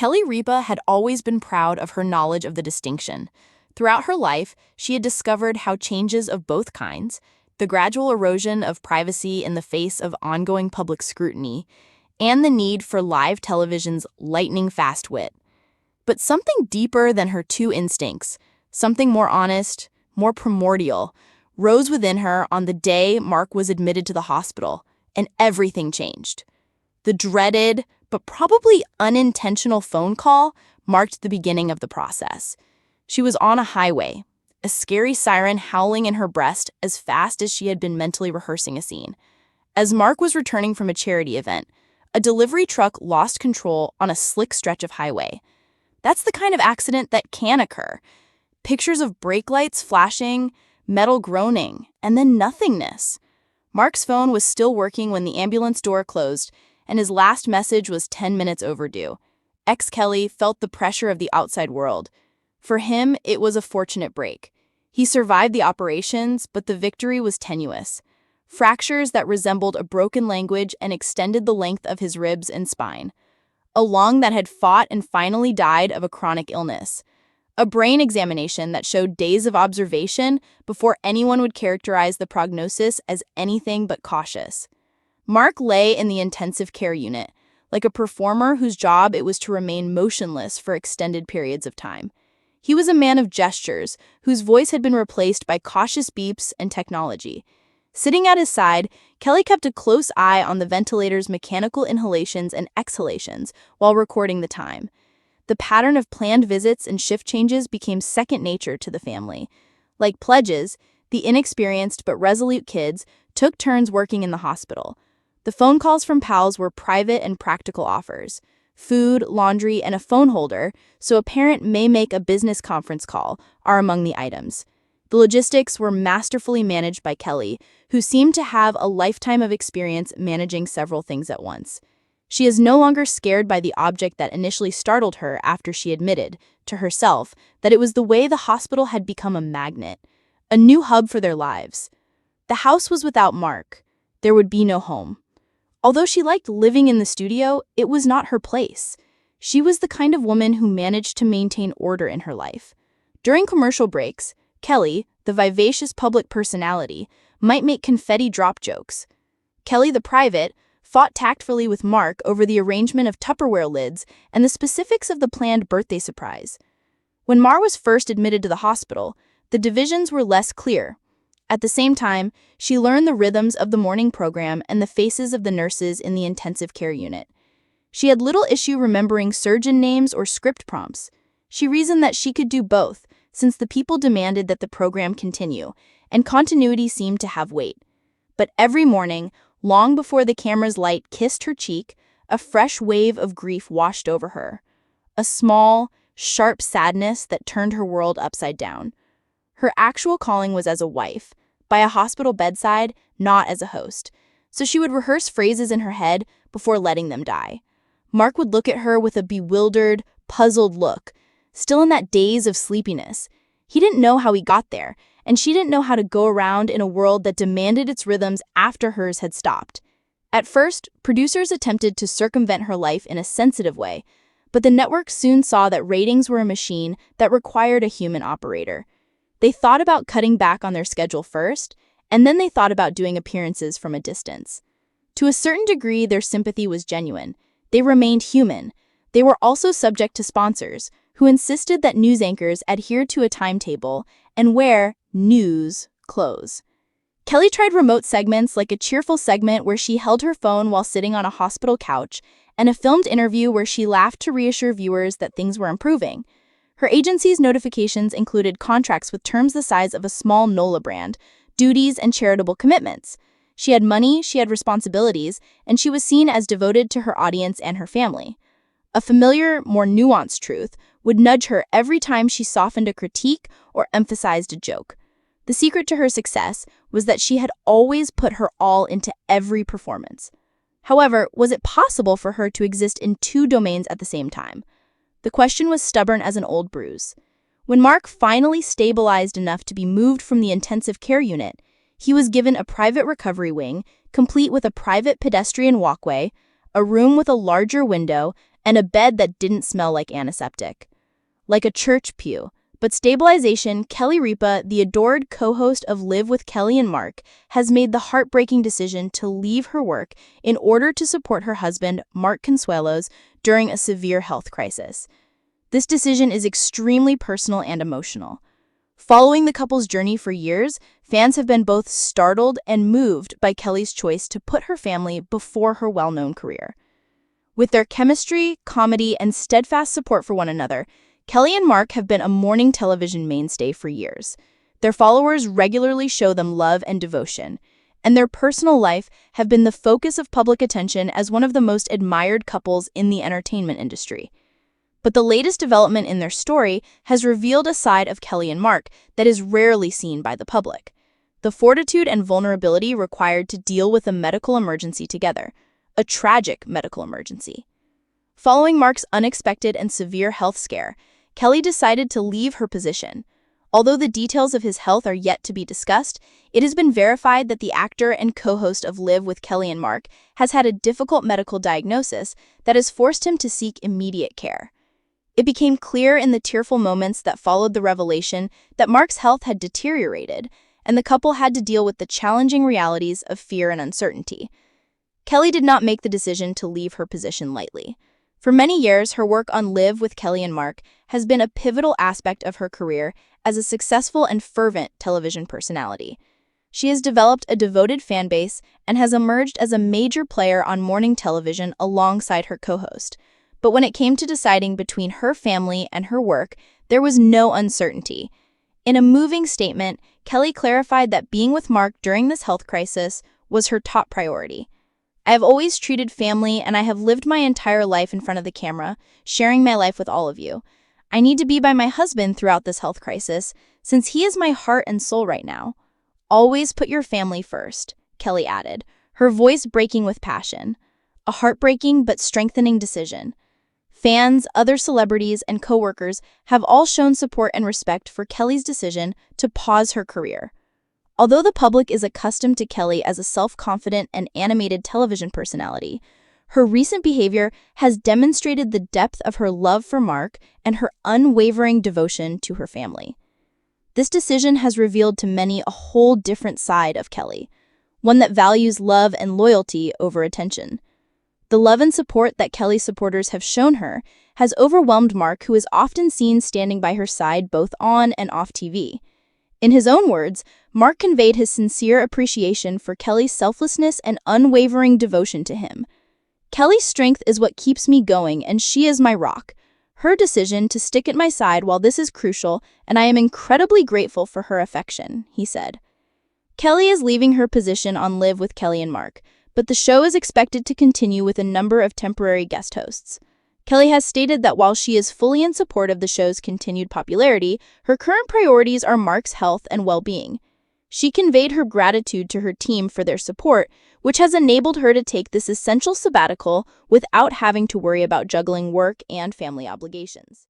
Kelly Ripa had always been proud of her knowledge of the distinction. Throughout her life, she had discovered how changes of both kinds, the gradual erosion of privacy in the face of ongoing public scrutiny, and the need for live television's lightning-fast wit. But something deeper than her two instincts, something more honest, more primordial, rose within her on the day Mark was admitted to the hospital, and everything changed. The dreaded, but probably unintentional phone call marked the beginning of the process. She was on a highway, a scary siren howling in her breast as fast as she had been mentally rehearsing a scene. As Mark was returning from a charity event, a delivery truck lost control on a slick stretch of highway. That's the kind of accident that can occur. Pictures of brake lights flashing, metal groaning, and then nothingness. Mark's phone was still working when the ambulance door closed, and his last message was 10 minutes overdue. Kelly felt the pressure of the outside world. For him, it was a fortunate break. He survived the operations, but the victory was tenuous. Fractures that resembled a broken language and extended the length of his ribs and spine. A lung that had fought and finally died of a chronic illness. A brain examination that showed days of observation before anyone would characterize the prognosis as anything but cautious. Mark lay in the intensive care unit, like a performer whose job it was to remain motionless for extended periods of time. He was a man of gestures, whose voice had been replaced by cautious beeps and technology. Sitting at his side, Kelly kept a close eye on the ventilator's mechanical inhalations and exhalations while recording the time. The pattern of planned visits and shift changes became second nature to the family. Like pledges, the inexperienced but resolute kids took turns working in the hospital. The phone calls from pals were private and practical offers. Food, laundry, and a phone holder, so a parent may make a business conference call, are among the items. The logistics were masterfully managed by Kelly, who seemed to have a lifetime of experience managing several things at once. She is no longer scared by the object that initially startled her after she admitted, to herself, that it was the way the hospital had become a magnet, a new hub for their lives. The house was without Mark. There would be no home. Although she liked living in the studio, it was not her place. She was the kind of woman who managed to maintain order in her life. During commercial breaks, Kelly, the vivacious public personality, might make confetti drop jokes. Kelly, the private, fought tactfully with Mark over the arrangement of Tupperware lids and the specifics of the planned birthday surprise. When Mar was first admitted to the hospital, the divisions were less clear. At the same time, she learned the rhythms of the morning program and the faces of the nurses in the intensive care unit. She had little issue remembering surgeon names or script prompts. She reasoned that she could do both, since the people demanded that the program continue, and continuity seemed to have weight. But every morning, long before the camera's light kissed her cheek, a fresh wave of grief washed over her. A small, sharp sadness that turned her world upside down. Her actual calling was as a wife, by a hospital bedside, not as a host. So she would rehearse phrases in her head before letting them die. Mark would look at her with a bewildered, puzzled look, still in that daze of sleepiness. He didn't know how he got there, and she didn't know how to go around in a world that demanded its rhythms after hers had stopped. At first, producers attempted to circumvent her life in a sensitive way, but the network soon saw that ratings were a machine that required a human operator. They thought about cutting back on their schedule first, and then they thought about doing appearances from a distance. To a certain degree, their sympathy was genuine. They remained human. They were also subject to sponsors, who insisted that news anchors adhere to a timetable and wear news clothes. Kelly tried remote segments like a cheerful segment where she held her phone while sitting on a hospital couch, and a filmed interview where she laughed to reassure viewers that things were improving. Her agency's notifications included contracts with terms the size of a small NOLA brand, duties, and charitable commitments. She had money, she had responsibilities, and she was seen as devoted to her audience and her family. A familiar, more nuanced truth would nudge her every time she softened a critique or emphasized a joke. The secret to her success was that she had always put her all into every performance. However, was it possible for her to exist in two domains at the same time? The question was stubborn as an old bruise. When Mark finally stabilized enough to be moved from the intensive care unit, he was given a private recovery wing, complete with a private pedestrian walkway, a room with a larger window, and a bed that didn't smell like antiseptic. Like a church pew. But stabilization, Kelly Ripa, the adored co-host of Live with Kelly and Mark, has made the heartbreaking decision to leave her work in order to support her husband, Mark Consuelos, during a severe health crisis. This decision is extremely personal and emotional. Following the couple's journey for years, fans have been both startled and moved by Kelly's choice to put her family before her well-known career. With their chemistry, comedy, and steadfast support for one another, Kelly and Mark have been a morning television mainstay for years. Their followers regularly show them love and devotion, and their personal life have been the focus of public attention as one of the most admired couples in the entertainment industry. But the latest development in their story has revealed a side of Kelly and Mark that is rarely seen by the public. The fortitude and vulnerability required to deal with a medical emergency together, a tragic medical emergency. Following Mark's unexpected and severe health scare, Kelly decided to leave her position. Although the details of his health are yet to be discussed, it has been verified that the actor and co-host of Live with Kelly and Mark has had a difficult medical diagnosis that has forced him to seek immediate care. It became clear in the tearful moments that followed the revelation that Mark's health had deteriorated, and the couple had to deal with the challenging realities of fear and uncertainty. Kelly did not make the decision to leave her position lightly. For many years, her work on Live with Kelly and Mark has been a pivotal aspect of her career as a successful and fervent television personality. She has developed a devoted fan base and has emerged as a major player on morning television alongside her co-host. But when it came to deciding between her family and her work, there was no uncertainty. In a moving statement, Kelly clarified that being with Mark during this health crisis was her top priority. I have always treated family, and I have lived my entire life in front of the camera, sharing my life with all of you. I need to be by my husband throughout this health crisis, since he is my heart and soul right now. Always put your family first, Kelly added, her voice breaking with passion. A heartbreaking but strengthening decision. Fans, other celebrities, and coworkers have all shown support and respect for Kelly's decision to pause her career. Although the public is accustomed to Kelly as a self-confident and animated television personality, her recent behavior has demonstrated the depth of her love for Mark and her unwavering devotion to her family. This decision has revealed to many a whole different side of Kelly, one that values love and loyalty over attention. The love and support that Kelly's supporters have shown her has overwhelmed Mark, who is often seen standing by her side both on and off TV. In his own words, Mark conveyed his sincere appreciation for Kelly's selflessness and unwavering devotion to him. Kelly's strength is what keeps me going, and she is my rock. Her decision to stick at my side while this is crucial, and I am incredibly grateful for her affection, he said. Kelly is leaving her position on Live with Kelly and Mark, but the show is expected to continue with a number of temporary guest hosts. Kelly has stated that while she is fully in support of the show's continued popularity, her current priorities are Mark's health and well-being. She conveyed her gratitude to her team for their support, which has enabled her to take this essential sabbatical without having to worry about juggling work and family obligations.